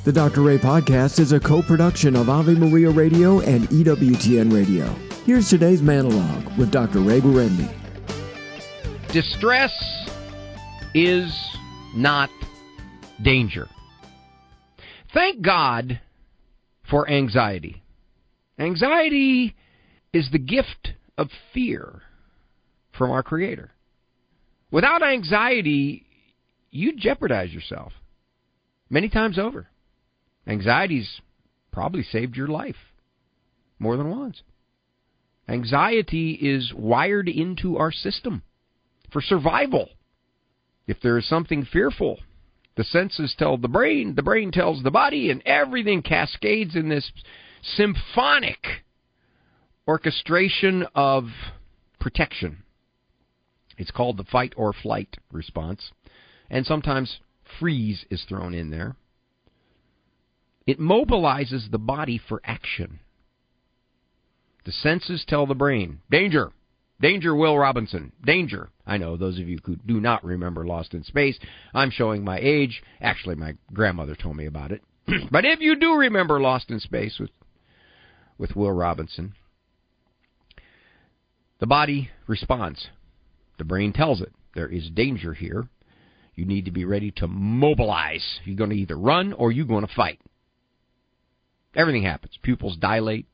The Dr. Ray Podcast is a co-production of Ave Maria Radio and EWTN Radio. Here's today's monologue with Dr. Ray Guarendi. Distress is not danger. Thank God for anxiety. Anxiety is the gift of fear from our Creator. Without anxiety, you jeopardize yourself many times over. Anxiety's probably saved your life more than once. Anxiety is wired into our system for survival. If there is something fearful, the senses tell the brain tells the body, and everything cascades in this symphonic orchestration of protection. It's called the fight or flight response, and sometimes freeze is thrown in there. It mobilizes the body for action. The senses tell the brain, danger, danger, Will Robinson, danger. I know, those of you who do not remember Lost in Space, I'm showing my age. Actually, my grandmother told me about it. But if you do remember Lost in Space with Will Robinson, the body responds. The brain tells it, there is danger here. You need to be ready to mobilize. You're going to either run or you're going to fight. Everything happens. Pupils dilate,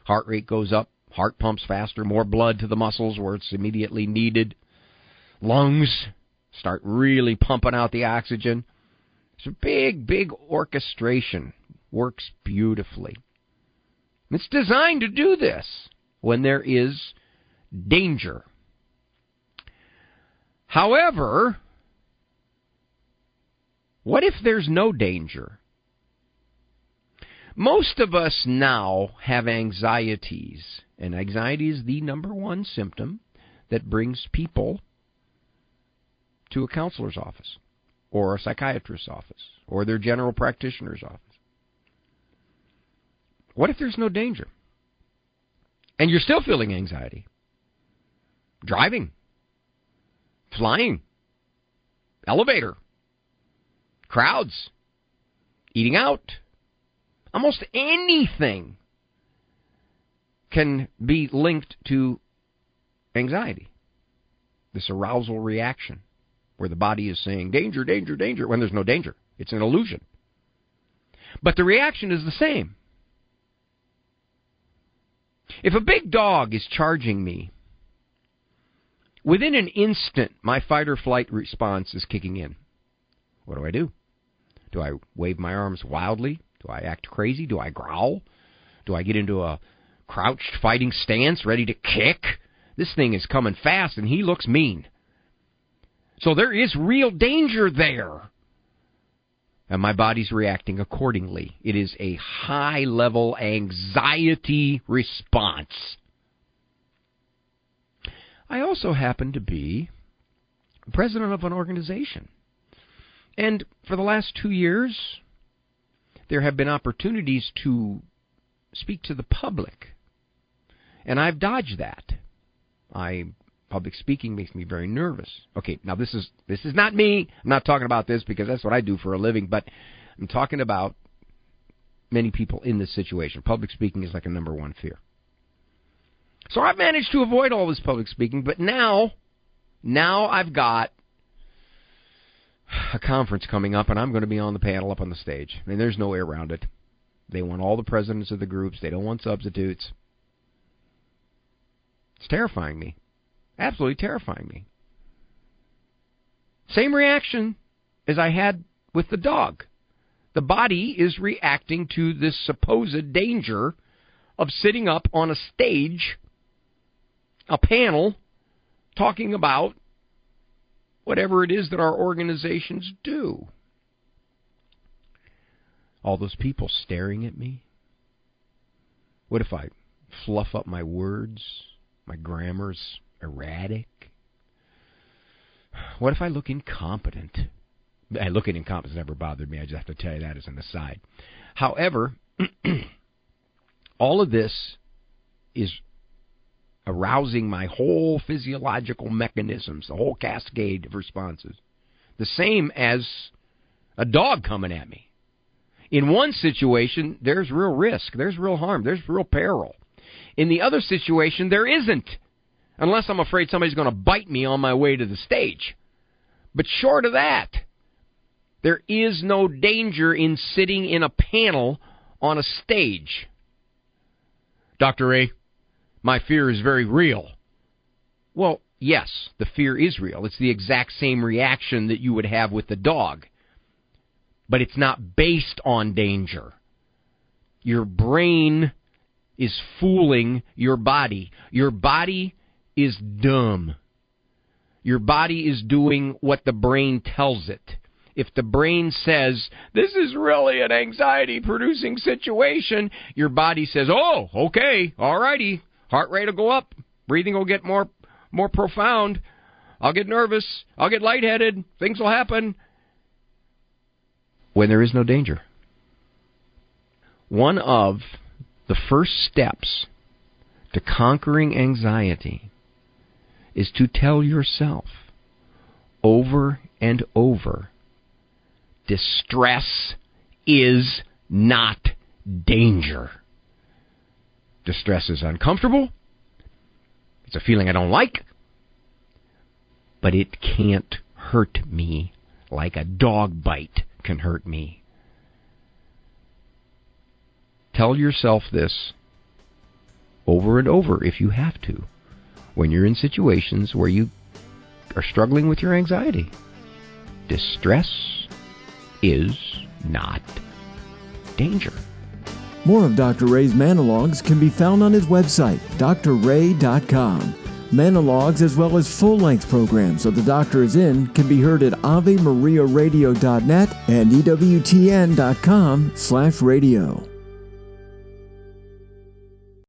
heart rate goes up, heart pumps faster, more blood to the muscles where it's immediately needed. Lungs start really pumping out the oxygen. It's a big, big orchestration. Works beautifully. It's designed to do this when there is danger. However, what if there's no danger? Most of us now have anxieties, and anxiety is the number one symptom that brings people to a counselor's office or a psychiatrist's office or their general practitioner's office. What if there's no danger? And you're still feeling anxiety? Driving, flying, elevator, crowds, eating out. Almost anything can be linked to anxiety. This arousal reaction where the body is saying, danger, danger, danger, when there's no danger. It's an illusion. But the reaction is the same. If a big dog is charging me, within an instant, my fight or flight response is kicking in. What do? Do I wave my arms wildly? Do I act crazy? Do I growl? Do I get into a crouched fighting stance, ready to kick? This thing is coming fast, and he looks mean. So there is real danger there. And my body's reacting accordingly. It is a high-level anxiety response. I also happen to be president of an organization. And for the last 2 years, there have been opportunities to speak to the public. And I've dodged that. Public speaking makes me very nervous. Okay, now this is not me. I'm not talking about this because that's what I do for a living, but I'm talking about many people in this situation. Public speaking is like a number one fear. So I've managed to avoid all this public speaking, but now I've got a conference coming up, and I'm going to be on the panel up on the stage. I mean, there's no way around it. They want all the presidents of the groups. They don't want substitutes. It's terrifying me. Absolutely terrifying me. Same reaction as I had with the dog. The body is reacting to this supposed danger of sitting up on a stage, a panel, talking about whatever it is that our organizations do. All those people staring at me. What if I fluff up my words? My grammar's erratic. What if I look incompetent? Looking incompetent never bothered me. I just have to tell you that as an aside. However, all of this is arousing my whole physiological mechanisms, the whole cascade of responses. The same as a dog coming at me. In one situation, there's real risk, there's real harm, there's real peril. In the other situation, there isn't, unless I'm afraid somebody's going to bite me on my way to the stage. But short of that, there is no danger in sitting in a panel on a stage. Dr. A, my fear is very real. Well, yes, the fear is real. It's the exact same reaction that you would have with the dog. But it's not based on danger. Your brain is fooling your body. Your body is dumb. Your body is doing what the brain tells it. If the brain says, this is really an anxiety-producing situation, your body says, oh, okay, all righty. Heart rate will go up. Breathing will get more profound. I'll get nervous. I'll get lightheaded. Things will happen. When there is no danger. One of the first steps to conquering anxiety is to tell yourself over and over, distress is not danger. Distress is uncomfortable. It's a feeling I don't like. But it can't hurt me like a dog bite can hurt me. Tell yourself this over and over if you have to, when you're in situations where you are struggling with your anxiety. Distress is not danger. More of Dr. Ray's Manologues can be found on his website, drray.com. Manologues, as well as full-length programs of The Doctor Is In, can be heard at AveMariaRadio.net and EWTN.com/radio.